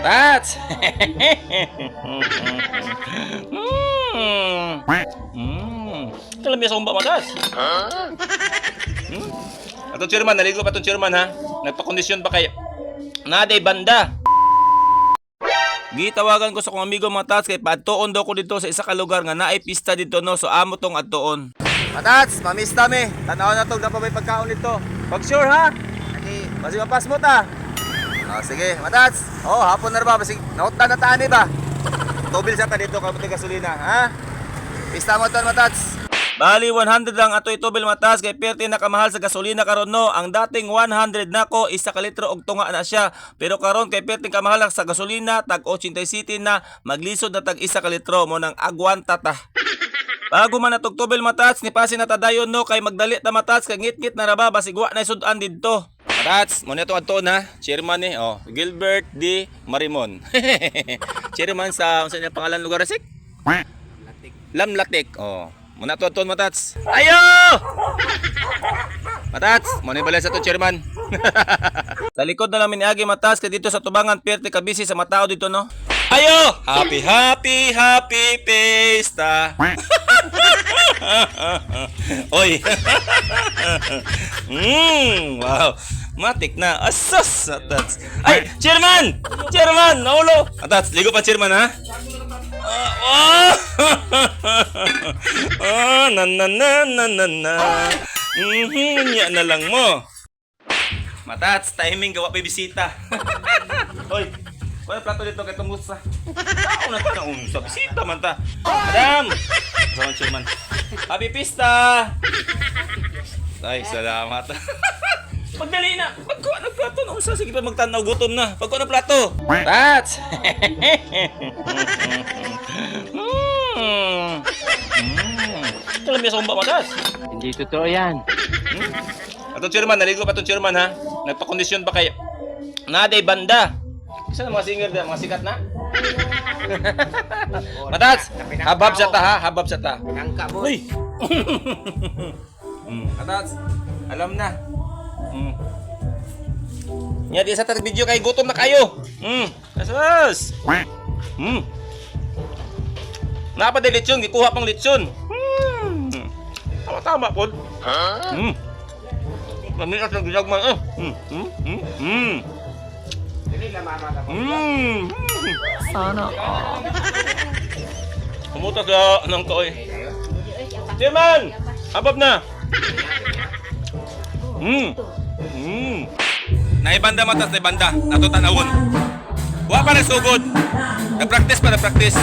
That's Kalam sa umba matas. Atong chairman, naligo pa atong chairman ha. Nagpa-kondisyon ba kayo? Naday banda. Gitawagan ko sa kong amigo mga tats kay padtuon daw ko dito sa isa ka lugar nga naay pista dito no, so amo tong adtuon. Matats, mamista mi. Tanaw na tong napabay pagkaon dito. Pag sure ha. Okay, basi mapas mo ta. Sige, matats. Hapon na ba? Basi nautan na tani ba? Tubil sa ta dito kapag gasolina, ha? Pista mo ton matats. Bali 100 lang ato itubil matas kay perti na kamahal sa gasolina karon no. Ang dating 100 nako isa ka litro og tunga na siya. Pero karon kay perti kamahal sa gasolina tag 80 city na maglisod na tag isa ka litro mo nang agwanta ta. Bago man natog tubil matas ni pasin na tadayon no kay magdali ta matas kay ngit-ngit na raba basig wa na sudan didto. Matats, mo nito adto na, chairman ni Gilbert D. Marimon. Chairman sa unsa niya pangalan lugar sik? Lamlatik. Muna tuon matats. Ayo! Matats, mo ni balay sa to chairman. Sa likod na namin agi matats kay dito sa tubangan perte ka busy sa matao dito no. Ayo! Happy happy happy pesta. Oy. Wow. Matik na. Asas. Matats. Ay, chairman! Chairman, naulo. Matats, ligo pa chairman ha. Nya na lang mo. Matats, timing gawa pa bisita. Hoy, kuha plato dito kay tumusa. Ako na ta sa bisita man ta. Madam. Sama chairman. Happy pista. Ay, salamat. Pagdali na. Pagkuha ng plato na usa sige pa magtanaw gutom na. Pagkuha ng plato. Tats. Kalam sa umba matas. Hindi totoo yan. Atong chairman, naligo pa atong chairman ha. Nagpa-kondisyon ba kayo? Naday banda. Isa na mga singer da, mga sikat na. Matats, habab sa ta ha, habab sa ta. Pinangka mo. Uy. Matats, alam na. Nya di sa tag video kay gutom na kayo. Asus. Napa de lechon, gikuha pang lechon. Tama pod. Mamias ng ginagman Dili na mama ka. Sana. Kumuta sa anong koy. Chairman, habab na. Naibanda matas, naibanda. Nato tanawon. Wa pa na sugod. Na-practice pa, na-practice.